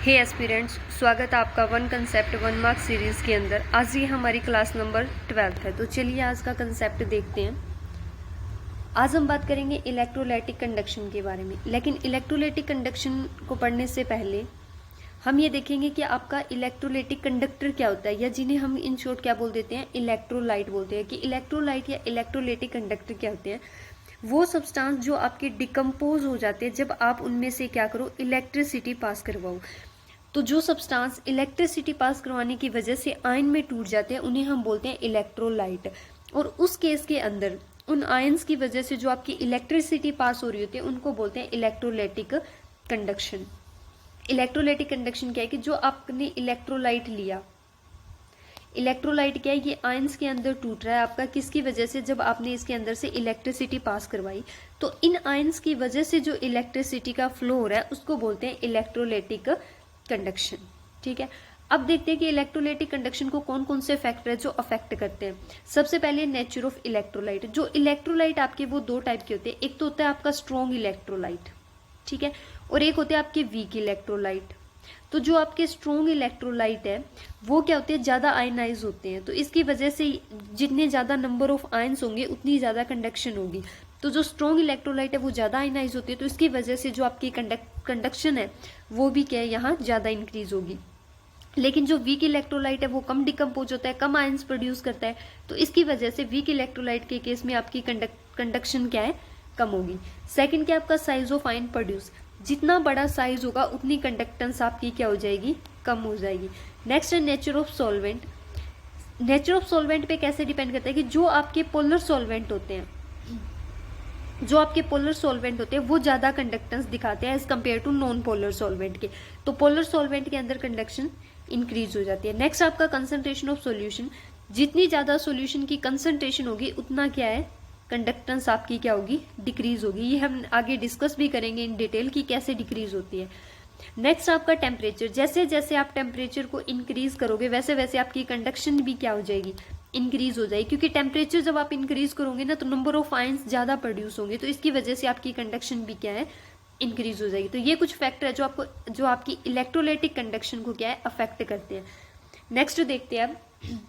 हे aspirants, स्वागत है आपका one concept one mark series के अंदर। आज ये हमारी क्लास नंबर 12 है। तो चलिए आज का कंसेप्ट देखते हैं। आज हम बात करेंगे इलेक्ट्रोलाइटिक कंडक्शन के बारे में। लेकिन इलेक्ट्रोलाइटिक कंडक्शन को पढ़ने से पहले हम ये देखेंगे कि आपका इलेक्ट्रोलाइटिक कंडक्टर क्या होता है, या जिन्हें हम इन शॉर्ट क्या बोल देते हैं, इलेक्ट्रोलाइट बोलते हैं। कि इलेक्ट्रोलाइट या इलेक्ट्रोलाइटिक कंडक्टर क्या होते हैं? वो सब्सटेंस जो आपके डिकम्पोज हो जाते हैं जब आप उनमें से क्या करो, इलेक्ट्रिसिटी पास करवाओ। तो जो सब्सटेंस इलेक्ट्रिसिटी पास करवाने की वजह से आयन में टूट जाते हैं उन्हें हम बोलते हैं इलेक्ट्रोलाइट। और उस केस के अंदर उन आयंस की वजह से जो आपकी इलेक्ट्रिसिटी पास हो रही होती है उनको बोलते हैं इलेक्ट्रोलाइटिक कंडक्शन। इलेक्ट्रोलाइटिक कंडक्शन क्या है कि जो आपने इलेक्ट्रोलाइट लिया, इलेक्ट्रोलाइट क्या है, ये आयंस के अंदर टूट रहा है आपका, किसकी वजह से? जब आपने इसके अंदर से इलेक्ट्रिसिटी पास करवाई। तो इन आयंस की वजह से जो इलेक्ट्रिसिटी का फ्लो हो रहा है उसको बोलते हैं इलेक्ट्रोलाइटिक कंडक्शन। ठीक है, अब देखते हैं कि इलेक्ट्रोलाइटिक कंडक्शन को कौन कौन से फैक्टर है जो अफेक्ट करते हैं। सबसे पहले नेचर ऑफ इलेक्ट्रोलाइट। जो इलेक्ट्रोलाइट आपके वो दो टाइप के होते हैं। एक तो होता है आपका स्ट्रॉन्ग इलेक्ट्रोलाइट, ठीक है, और एक होते हैं आपके वीक इलेक्ट्रोलाइट। तो जो आपके स्ट्रॉन्ग इलेक्ट्रोलाइट है वो क्या होते हैं, ज्यादा आयनाइज होते हैं। तो इसकी वजह से जितने ज्यादा नंबर ऑफ आयंस होंगे उतनी ज्यादा कंडक्शन होगी। तो जो स्ट्रॉन्ग इलेक्ट्रोलाइट है वो ज्यादा आयनाइज होती है, तो इसकी वजह से जो आपकी कंडक्शन है वो भी क्या है, यहाँ ज्यादा इंक्रीज होगी। लेकिन जो वीक इलेक्ट्रोलाइट है वो कम डिकम्पोज होता है, कम आयंस प्रोड्यूस करता है, तो इसकी वजह से वीक इलेक्ट्रोलाइट के केस में आपकी कंडक्शन क्या है, कम होगी। सेकंड क्या आपका साइज ऑफ आयन प्रोड्यूस। जितना बड़ा साइज होगा उतनी कंडक्टेंस आपकी क्या हो जाएगी, कम हो जाएगी। नेक्स्ट है nature of solvent. Nature of solvent पे कैसे डिपेंड करता है कि जो आपके पोलर सॉल्वेंट होते हैं, जो आपके पोलर सॉल्वेंट होते हैं वो ज्यादा कंडक्टेंस दिखाते हैं as compare to non polar solvent के। तो पोलर सॉल्वेंट के अंदर कंडक्शन इंक्रीज हो जाती है। नेक्स्ट आपका कंसंट्रेशन ऑफ सॉल्यूशन। जितनी ज्यादा सॉल्यूशन की कंसंट्रेशन होगी उतना क्या है, कंडक्टेंस आपकी क्या होगी, डिक्रीज होगी। ये हम आगे डिस्कस भी करेंगे इन डिटेल की कैसे डिक्रीज होती है। नेक्स्ट आपका टेम्परेचर। जैसे जैसे आप टेम्परेचर को इंक्रीज करोगे वैसे वैसे आपकी कंडक्शन भी क्या हो जाएगी, इंक्रीज हो जाएगी। क्योंकि टेम्परेचर जब आप इंक्रीज करोगे ना तो नंबर ऑफ आयंस ज्यादा प्रोड्यूस होंगे, तो इसकी वजह से आपकी कंडक्शन भी क्या है, इंक्रीज हो जाएगी। तो ये कुछ फैक्टर है जो आपकी इलेक्ट्रोलाइटिक कंडक्शन को क्या है, अफेक्ट करते हैं। नेक्स्ट देखते हैं अब।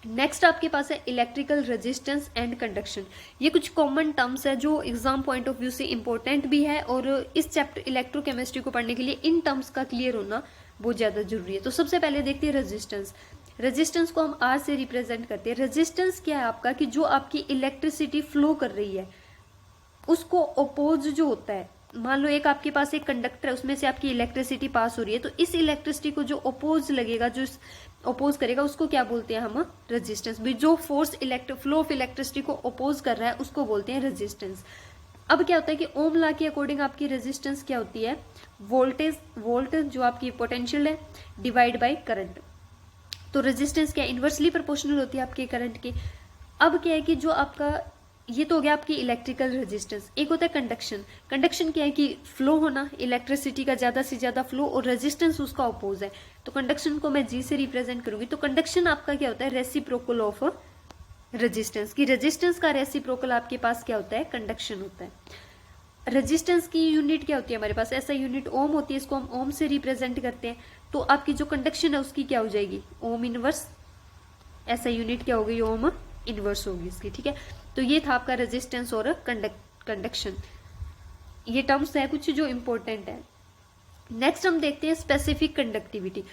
नेक्स्ट आपके पास है इलेक्ट्रिकल रेजिस्टेंस एंड कंडक्शन। ये कुछ कॉमन टर्म्स है जो एग्जाम पॉइंट ऑफ व्यू से इंपॉर्टेंट भी है, और इस चैप्टर इलेक्ट्रोकेमिस्ट्री को पढ़ने के लिए इन टर्म्स का क्लियर होना बहुत ज्यादा जरूरी है। तो सबसे पहले देखते हैं रेजिस्टेंस। रेजिस्टेंस को हम आर से रिप्रेजेंट करते हैं। रेजिस्टेंस क्या है आपका कि जो आपकी इलेक्ट्रिसिटी फ्लो कर रही है उसको अपोज जो होता है, मान लो एक आपके पास एक कंडक्टर है उसमें से आपकी इलेक्ट्रिसिटी पास हो रही है, तो इस इलेक्ट्रिसिटी को जो अपोज लगेगा, जो अपोज करेगा उसको क्या बोलते हैं हम, रेजिस्टेंस। भी जो फोर्स फ्लो ऑफ इलेक्ट्रिसिटी को अपोज कर रहा है उसको बोलते हैं रेजिस्टेंस। अब क्या होता है कि ओम लॉ के अकॉर्डिंग आपकी रेजिस्टेंस क्या होती है, वोल्ट जो आपकी पोटेंशियल है डिवाइड बाई करंट। तो रेजिस्टेंस क्या इनवर्सली प्रोपोर्शनल होती है आपके करंट के। अब क्या है कि जो आपका ये तो हो गया आपकी इलेक्ट्रिकल रेजिस्टेंस। एक होता है कंडक्शन। कंडक्शन क्या है कि फ्लो होना, इलेक्ट्रिसिटी का ज्यादा से ज्यादा फ्लो, और रेजिस्टेंस उसका अपोज है। तो कंडक्शन को मैं जी से रिप्रेजेंट करूंगी। तो कंडक्शन आपका क्या होता है, रेसिप्रोकल ऑफ रेजिस्टेंस। की रेजिस्टेंस का रेसिप्रोकल आपके पास क्या होता है, कंडक्शन होता है। रेजिस्टेंस की यूनिट क्या होती है हमारे पास, ऐसा यूनिट ओम होती है, इसको हम ओम से रिप्रेजेंट करते हैं। तो आपकी जो कंडक्शन है उसकी क्या हो जाएगी, ओम इनवर्स। ऐसा यूनिट क्या हो गई, ओम इनवर्स होगी इसकी। ठीक है, तो ये था आपका रेजिस्टेंस और कंडक्शन। ये टर्म्स है कुछ जो इंपॉर्टेंट है। नेक्स्ट हम देखते हैं स्पेसिफिक कंडक्टिविटी।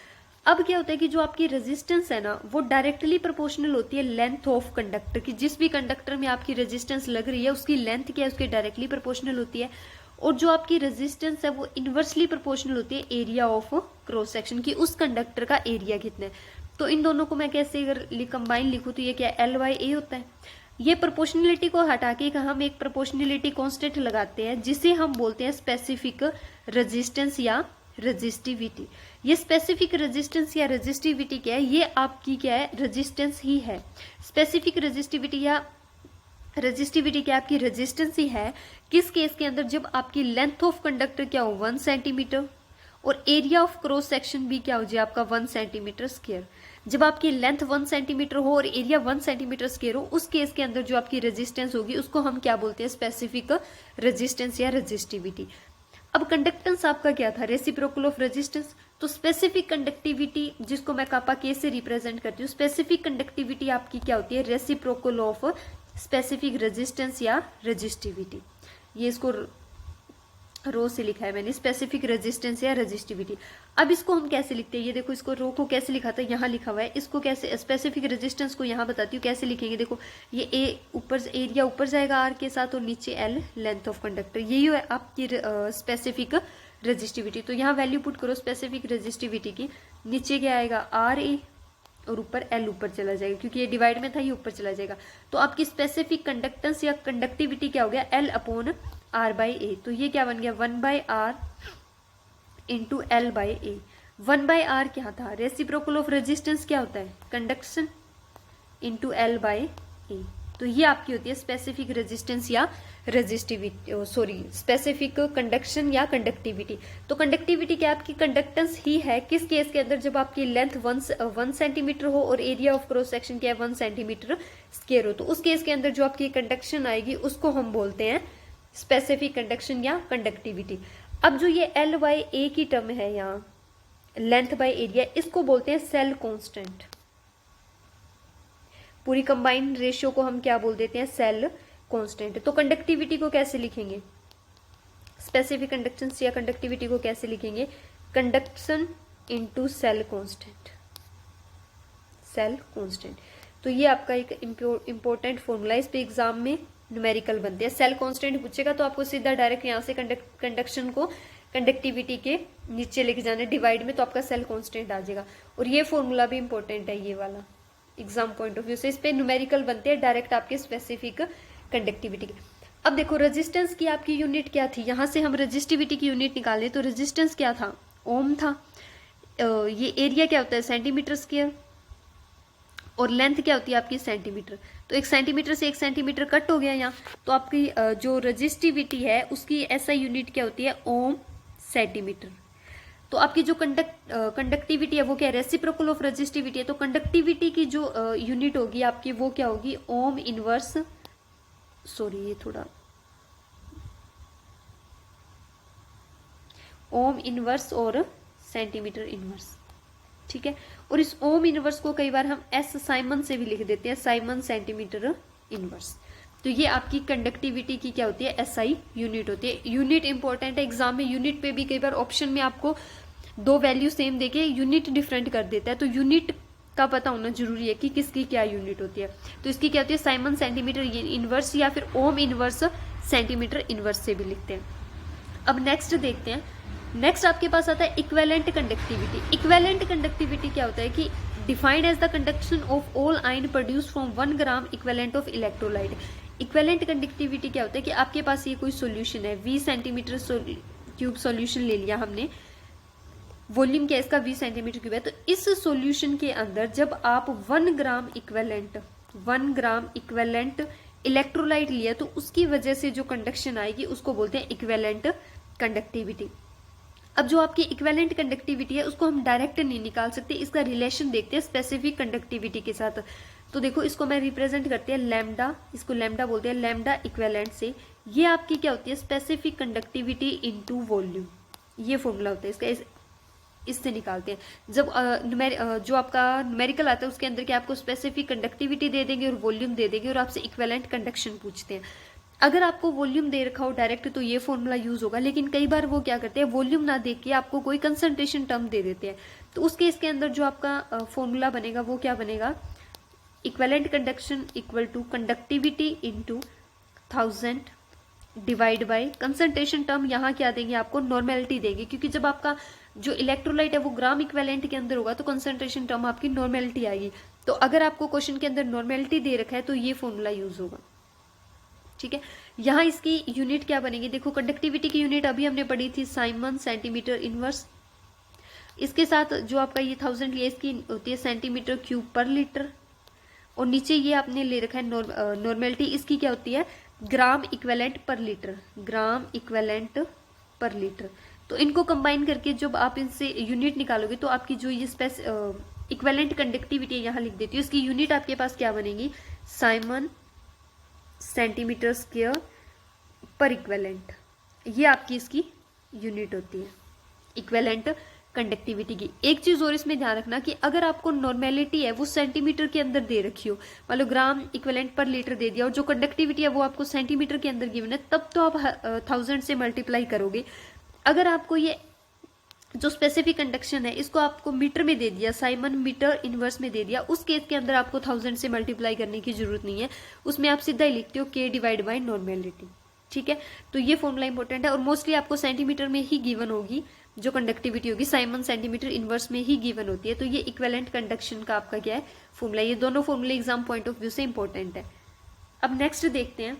अब क्या होता है कि जो आपकी रेजिस्टेंस है ना वो डायरेक्टली प्रोपोर्शनल होती है लेंथ ऑफ कंडक्टर की। जिस भी कंडक्टर में आपकी रेजिस्टेंस लग रही है उसकी लेंथ क्या है, उसकी डायरेक्टली प्रोपोर्शनल होती है। और जो आपकी रेजिस्टेंस है वो इनवर्सली प्रोपोर्शनल होती है एरिया ऑफ क्रॉस सेक्शन की, उस कंडक्टर का एरिया कितना है। तो इन दोनों को मैं कैसे अगर कंबाइन लिखूं तो ये क्या एल बाई ए होता है। ये प्रोपोर्शनलिटी को हटा के हम एक प्रोपोर्शनलिटी कांस्टेंट लगाते हैं जिसे हम बोलते हैं स्पेसिफिक रेजिस्टेंस या रेजिस्टिविटी। ये स्पेसिफिक रेजिस्टेंस या रेजिस्टिविटी क्या है, ये आपकी क्या है, रेजिस्टेंस ही है। स्पेसिफिक रेजिस्टिविटी या रेजिस्टिविटी क्या आपकी रेजिस्टेंस ही है। किस केस के अंदर, जब आपकी लेंथ ऑफ कंडक्टर क्या हो 1 सेंटीमीटर और एरिया ऑफ क्रॉस सेक्शन भी क्या हो जाए आपका 1 सेंटीमीटर स्क्वायर। जब आपकी लेंथ 1 सेंटीमीटर हो और एरिया 1 सेंटीमीटर स्क्वायर हो उस केस के अंदर जो आपकी रेजिस्टेंस होगी उसको हम क्या बोलते हैं, स्पेसिफिक रेजिस्टेंस या रेजिस्टिविटी। अब कंडक्टेंस आपका क्या था, रेसिप्रोकल ऑफ रेजिस्टेंस। तो स्पेसिफिक कंडक्टिविटी जिसको मैं कापा के से रिप्रेजेंट करती हूँ, स्पेसिफिक कंडक्टिविटी आपकी क्या होती है, रेसिप्रोकल ऑफ स्पेसिफिक रेजिस्टेंस या रेजिस्टिविटी। ये इसको रो से लिखा है मैंने, स्पेसिफिक रेजिस्टेंस या रेजिस्टिविटी। अब इसको हम कैसे लिखते हैं, ये देखो इसको रो को कैसे लिखा था, यहाँ लिखा हुआ है। इसको कैसे, स्पेसिफिक रेजिस्टेंस को यहाँ बताती हूँ कैसे लिखेंगे। देखो ये ए ऊपर, एरिया ऊपर जाएगा आर के साथ और नीचे एल लेंथ ऑफ कंडक्टर, यही है आपकी स्पेसिफिक रेजिस्टिविटी। तो यहाँ वैल्यू पुट करो स्पेसिफिक रेजिस्टिविटी की, नीचे क्या आएगा आर ए और ऊपर एल ऊपर चला जाएगा, क्योंकि ये डिवाइड में था, ये ऊपर चला जाएगा। तो आपकी स्पेसिफिक कंडक्टेंस या कंडक्टिविटी क्या हो गया, एल अपॉन आर बाई ए। तो ये क्या बन गया, 1/r into L by A. 1/r क्या था, रेसिप्रोकल ऑफ रेजिस्टेंस क्या होता है, कंडक्शन इंटू एल बाई ए। तो ये आपकी होती है स्पेसिफिक रेजिस्टेंस या रेजिस्टिविटी, सॉरी स्पेसिफिक कंडक्शन या कंडक्टिविटी। तो कंडक्टिविटी क्या आपकी कंडक्टेंस ही है, किस केस के अंदर, जब आपकी लेंथ 1 सेंटीमीटर हो और एरिया ऑफ क्रॉस सेक्शन क्या है 1 सेंटीमीटर स्क्वायर हो। तो उस केस के अंदर जो आपकी कंडक्शन आएगी उसको हम बोलते हैं स्पेसिफिक कंडक्शन या कंडक्टिविटी। अब जो ये एल बाई ए की टर्म है यहाँ, लेंथ बाई एरिया, इसको बोलते हैं सेल कांस्टेंट। पूरी कंबाइंड रेशियो को हम क्या बोल देते हैं, सेल कांस्टेंट। तो कंडक्टिविटी को कैसे लिखेंगे, स्पेसिफिक कंडक्शन या कंडक्टिविटी को कैसे लिखेंगे, conduction into cell constant, cell constant. तो ये आपका एक इंपॉर्टेंट फॉर्मूला है, इस पे एग्जाम में न्यूमेरिकल बनते हैं। सेल कांस्टेंट पूछेगा तो आपको सीधा डायरेक्ट यहाँ से कंडक्शन को कंडक्टिविटी के नीचे लेके जाना डिवाइड में, तो आपका सेल कांस्टेंट आ जाएगा। और ये फॉर्मूला भी इंपॉर्टेंट है, ये वाला एग्जाम पॉइंट ऑफ व्यू से, इस पे न्यूमेरिकल बनते हैं डायरेक्ट आपके स्पेसिफिक कंडक्टिविटी के। अब देखो रेजिस्टेंस की आपकी यूनिट क्या थी, यहां से हम रेजिस्टिविटी की यूनिट निकाले तो रेजिस्टेंस क्या था, ओम था। ये एरिया क्या होता है, सेंटीमीटर स्क्वायर, और लेंथ क्या होती है आपकी सेंटीमीटर। तो 1 सेंटीमीटर से 1 सेंटीमीटर कट हो गया यहाँ, तो आपकी जो रेजिस्टिविटी है उसकी ऐसा यूनिट क्या होती है, ओम सेंटीमीटर। तो आपकी जो कंडक्टिविटी है वो क्या है, रेसिप्रोकल ऑफ रेजिस्टिविटी है। तो कंडक्टिविटी की जो यूनिट होगी आपकी वो क्या होगी, ओम इनवर्स, सॉरी ये थोड़ा ओम इनवर्स और सेंटीमीटर इनवर्स, ठीक है। और इस ओम इनवर्स को कई बार हम एस साइमन से भी लिख देते हैं, साइमन सेंटीमीटर इनवर्स। तो ये आपकी कंडक्टिविटी की क्या होती है, एसआई यूनिट होती है। यूनिट इंपॉर्टेंट है एग्जाम में, यूनिट पे भी कई बार ऑप्शन में आपको 2 वैल्यू सेम देके यूनिट डिफरेंट कर देता है, तो यूनिट का पता होना जरूरी है कि किसकी क्या यूनिट होती है। तो इसकी क्या होती है, साइमन सेंटीमीटर इनवर्स या फिर ओम इनवर्स सेंटीमीटर इनवर्स से भी लिखते हैं। अब नेक्स्ट देखते हैं, नेक्स्ट आपके पास आता है इक्विवेलेंट कंडक्टिविटी। इक्विवेलेंट कंडक्टिविटी क्या होता है कि defined as the conduction of all ion produce from 1 gram equivalent of electrolyte. Equivalent conductivity क्या होता है कि आपके पास ये कोई सॉल्यूशन है, 20 सेंटीमीटर क्यूब सॉल्यूशन ले लिया हमने, वॉल्यूम क्या इसका 20 सेंटीमीटर क्यूब है। तो इस सॉल्यूशन के अंदर जब आप 1 ग्राम इक्विवेलेंट इलेक्ट्रोलाइट लिया तो उसकी वजह से जो कंडक्शन आएगी उसको बोलते हैं इक्विवेलेंट कंडक्टिविटी। अब जो आपकी इक्विवेलेंट कंडक्टिविटी है उसको हम डायरेक्ट नहीं निकाल सकते, इसका रिलेशन देखते हैं स्पेसिफिक कंडक्टिविटी के साथ। तो देखो इसको मैं रिप्रेजेंट करती है लैम्डा, इसको लैम्डा बोलते हैं, लैम्डा इक्विवेलेंट से ये आपकी क्या होती है स्पेसिफिक कंडक्टिविटी इनटू वॉल्यूम, ये फॉर्मूला होता है इसका, इससे निकालते हैं। जब जो आपका न्यूमेरिकल आता है उसके अंदर क्या आपको स्पेसिफिक कंडक्टिविटी दे देंगे और वॉल्यूम दे देंगे और आपसे इक्विवेलेंट कंडक्शन पूछते हैं। अगर आपको वॉल्यूम दे रखा हो डायरेक्ट तो ये फॉर्मूला यूज होगा, लेकिन कई बार वो क्या करते हैं वॉल्यूम ना दे के आपको कोई कंसंट्रेशन टर्म दे देते हैं, तो उस केस के अंदर जो आपका फॉर्मूला बनेगा वो क्या बनेगा, equivalent conduction equal to conductivity into 1000 divide by concentration term, यहाँ क्या देंगे आपको नॉर्मेलिटी देंगे, क्योंकि जब आपका जो इलेक्ट्रोलाइट है वो ग्राम इक्विवेलेंट के अंदर होगा तो कंसंट्रेशन टर्म आपकी नॉर्मेलिटी आएगी। तो अगर आपको क्वेश्चन के अंदर नॉर्मेलिटी दे रखा है तो ये फॉर्मूला यूज होगा, ठीक है। यहाँ इसकी यूनिट क्या बनेगी, देखो कंडक्टिविटी की यूनिट अभी हमने पढ़ी थी साइमन सेंटीमीटर इनवर्स, इसके साथ जो आपका ये 1000 लिया इसकी होती है सेंटीमीटर क्यूब पर लीटर, और नीचे ये आपने ले रखा है नॉर्मेलिटी, इसकी क्या होती है ग्राम इक्विवेलेंट पर लीटर, ग्राम इक्विवेलेंट पर लीटर। तो इनको कंबाइन करके जब आप इनसे यूनिट निकालोगे तो आपकी जो ये इक्विवेलेंट कंडक्टिविटी है यहाँ लिख देती हूँ, इसकी यूनिट आपके पास क्या बनेगी, साइमन सेंटीमीटर स्क्वायर पर इक्विवेलेंट, ये आपकी इसकी यूनिट होती है इक्विवेलेंट कंडक्टिविटी की। एक चीज और इसमें ध्यान रखना कि अगर आपको नॉर्मेलिटी है वो सेंटीमीटर के अंदर दे रखी हो, मान लो ग्राम इक्विवेलेंट पर लीटर दे दिया और जो कंडक्टिविटी है वो आपको सेंटीमीटर के अंदर गिवन है, तब तो आप 1000 से मल्टीप्लाई करोगे। अगर आपको ये जो स्पेसिफिक कंडक्शन है इसको आपको मीटर में दे दिया, साइमन मीटर इनवर्स में दे दिया, उस केस के अंदर आपको 1000 से मल्टीप्लाई करने की जरूरत नहीं है, उसमें आप सीधा ही लिखते हो K डिवाइड बाई नॉर्मेलिटी। ठीक है, तो ये फॉर्मूला इंपॉर्टेंट है और मोस्टली आपको सेंटीमीटर में ही गिवन होगी, जो कंडक्टिविटी होगी साइमन सेंटीमीटर इनवर्स में ही गिवन होती है। तो ये इक्विवेलेंट कंडक्शन का आपका क्या है फॉर्मूला। ये दोनों फॉर्मूले एग्जाम पॉइंट ऑफ व्यू से इंपॉर्टेंट है। अब नेक्स्ट देखते हैं,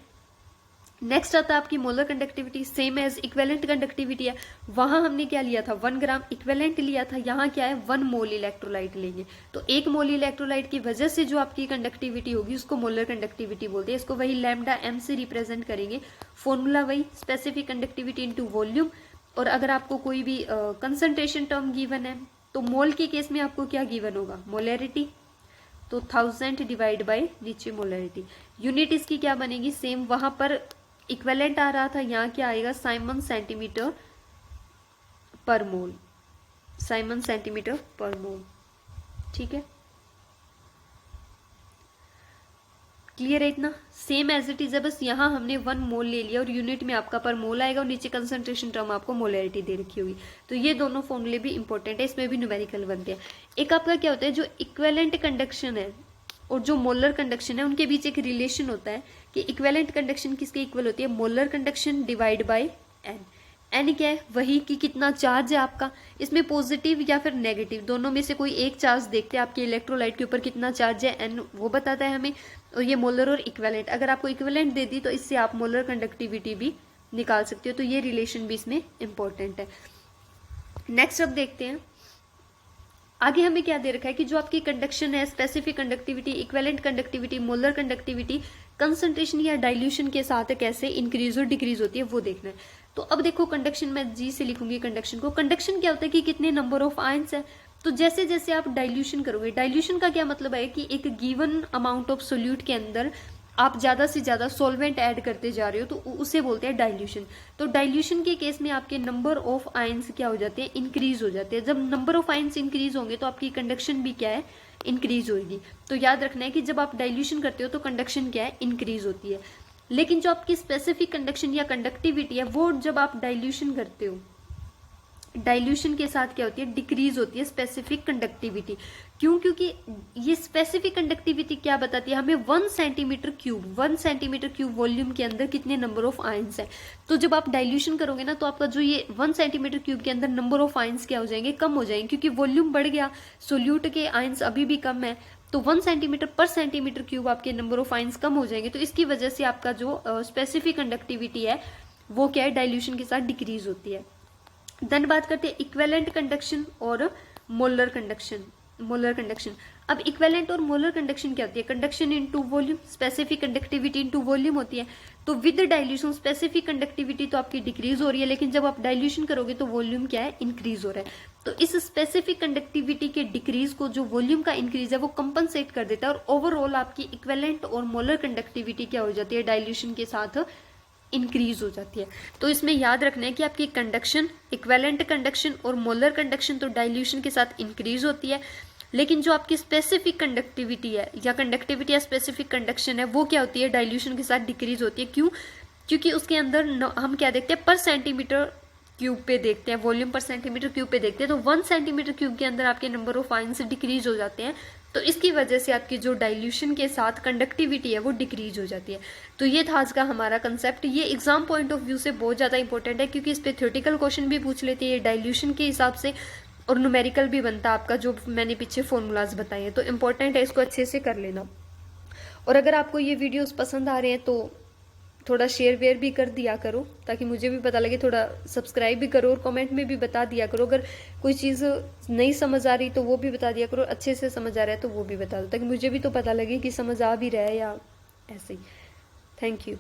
नेक्स्ट आता है आपकी molar conductivity, same as equivalent conductivity है। वहां हमने क्या लिया था 1 ग्राम इक्विवेलेंट लिया था, यहाँ क्या है 1 मोल इलेक्ट्रोलाइट लेंगे। तो 1 मोल इलेक्ट्रोलाइट की वजह से जो आपकी कंडक्टिविटी होगी उसको मोलर कंडक्टिविटी बोलते हैं। इसको वही लैम्डा एम से रिप्रेजेंट करेंगे, फॉर्मूला वही स्पेसिफिक कंडक्टिविटी इनटू वॉल्यूम। और अगर आपको कोई भी कंसंट्रेशन टर्म गिवन है तो मोल के केस में आपको क्या गिवन होगा मोलैरिटी, तो 1000 डिवाइड बाई नीचे मोलैरिटी। यूनिट इसकी क्या बनेगी सेम, वहां पर इक्विवेलेंट आ रहा था, यहाँ क्या आएगा साइमन सेंटीमीटर पर मोल, साइमन सेंटीमीटर पर मोल। ठीक है, क्लियर है इतना, सेम एज इट इज है, बस यहाँ हमने 1 मोल ले लिया और यूनिट में आपका पर मोल आएगा और नीचे कंसंट्रेशन टर्म आपको मोलैरिटी दे रखी होगी। तो ये दोनों फॉर्मूले भी इंपॉर्टेंट है, इसमें भी न्यूमेरिकल बनते हैं। एक आपका क्या होता है जो इक्विवेलेंट कंडक्शन है और जो मोलर कंडक्शन है उनके बीच एक रिलेशन होता है कि इक्विवेलेंट कंडक्शन किसके इक्वल होती है molar conduction divide by N. N क्या है वही कि कितना चार्ज है आपका, इसमें पॉजिटिव या फिर नेगेटिव दोनों में से कोई एक चार्ज देखते हैं आपके इलेक्ट्रोलाइट के ऊपर कितना चार्ज है, एन वो बताता है हमें। और ये मोलर और इक्विवेलेंट, अगर आपको इक्विवेलेंट दे दी तो इससे आप मोलर कंडक्टिविटी भी निकाल सकते हो। तो ये रिलेशन भी इसमें इंपॉर्टेंट है। नेक्स्ट अब देखते हैं आगे हमें क्या दे रखा है कि जो आपकी कंडक्शन है specific conductivity, equivalent conductivity, molar conductivity concentration या डाइल्यूशन के साथ कैसे इंक्रीज और डिक्रीज होती है वो देखना है। तो अब देखो कंडक्शन मैं जी से लिखूंगी कंडक्शन को। कंडक्शन क्या होता है कि कितने नंबर ऑफ आयंस है। तो जैसे जैसे आप डाइल्यूशन करोगे, डाइल्यूशन का क्या मतलब है कि एक गिवन अमाउंट ऑफ सोल्यूट के अंदर आप ज्यादा से ज्यादा सॉल्वेंट ऐड करते जा रहे हो तो उसे बोलते हैं डाइल्यूशन। तो डाइल्यूशन के केस में आपके नंबर ऑफ आयंस क्या हो जाते हैं इंक्रीज हो जाते हैं। जब नंबर ऑफ आयंस इंक्रीज होंगे तो आपकी कंडक्शन भी क्या है इंक्रीज होगी। तो याद रखना है कि जब आप डाइल्यूशन करते हो तो कंडक्शन क्या है इंक्रीज होती है। लेकिन जो आपकी स्पेसिफिक कंडक्शन या कंडक्टिविटी है वो जब आप डाइल्यूशन करते हो डाइल्यूशन के साथ क्या होती है डिक्रीज होती है स्पेसिफिक कंडक्टिविटी। क्यों? क्योंकि ये स्पेसिफिक कंडक्टिविटी क्या बताती है हमें 1 सेंटीमीटर क्यूब वॉल्यूम के अंदर कितने नंबर ऑफ आयंस है। तो जब आप डाइल्यूशन करोगे ना तो आपका जो ये 1 सेंटीमीटर क्यूब के अंदर नंबर ऑफ आयंस क्या हो जाएंगे कम हो जाएंगे, क्योंकि वॉल्यूम बढ़ गया, सोल्यूट के आयंस अभी भी कम है। तो 1 सेंटीमीटर पर सेंटीमीटर क्यूब आपके नंबर ऑफ आयंस कम हो जाएंगे। तो इसकी वजह से आपका जो स्पेसिफिक कंडक्टिविटी है वो क्या है डाइल्यूशन के साथ डिक्रीज होती है। देन बात करते हैं इक्विवेलेंट कंडक्शन और मोलर कंडक्शन। अब इक्विवेलेंट और मोलर कंडक्शन क्या होती है conduction into volume, specific conductivity into volume होती है। तो विद डाइल्यूशन स्पेसिफिक कंडक्टिविटी तो आपकी डिक्रीज हो रही है, लेकिन जब आप डाइल्यूशन करोगे तो वॉल्यूम क्या है इंक्रीज हो रहा है। तो इस स्पेसिफिक कंडक्टिविटी के डिक्रीज को जो वॉल्यूम का इंक्रीज है वो कंपनसेट कर देता है और ओवरऑल आपकी इक्विवेलेंट और मोलर कंडक्टिविटी क्या हो जाती है डाइल्यूशन के साथ इंक्रीज हो जाती है। तो इसमें याद रखना है कि आपकी कंडक्शन इक्विवेलेंट कंडक्शन और मोलर कंडक्शन तो डाइल्यूशन के साथ इंक्रीज होती है, लेकिन जो आपकी स्पेसिफिक कंडक्टिविटी है या कंडक्टिविटी या स्पेसिफिक कंडक्शन है वो क्या होती है डाइल्यूशन के साथ डिक्रीज होती है। क्यों? क्योंकि उसके अंदर हम क्या देखते हैं पर सेंटीमीटर क्यूब पे देखते हैं, वॉल्यूम पर सेंटीमीटर क्यूब पे देखते हैं। तो 1 सेंटीमीटर क्यूब के अंदर आपके नंबर ऑफ आयंस डिक्रीज हो जाते हैं। तो इसकी वजह से आपकी जो डाइल्यूशन के साथ कंडक्टिविटी है वो डिक्रीज हो जाती है। तो ये था आज का हमारा कंसेप्ट। ये एग्जाम पॉइंट ऑफ व्यू से बहुत ज़्यादा इंपॉर्टेंट है, क्योंकि इस पर थ्योरेटिकल क्वेश्चन भी पूछ लेते हैं डाइल्यूशन के हिसाब से और न्यूमेरिकल भी बनता है आपका, जो मैंने पीछे फॉर्मूलाज बताए हैं। तो इंपॉर्टेंट है, इसको अच्छे से कर लेना। और अगर आपको ये वीडियोस पसंद आ रहे हैं तो थोड़ा शेयर वेयर भी कर दिया करो, ताकि मुझे भी पता लगे। थोड़ा सब्सक्राइब भी करो और कमेंट में भी बता दिया करो। अगर कोई चीज़ नहीं समझ आ रही तो वो भी बता दिया करो, अच्छे से समझ आ रहा है तो वो भी बता दो, ताकि मुझे भी तो पता लगे कि समझ आ भी रहा है या ऐसे ही। Thank you.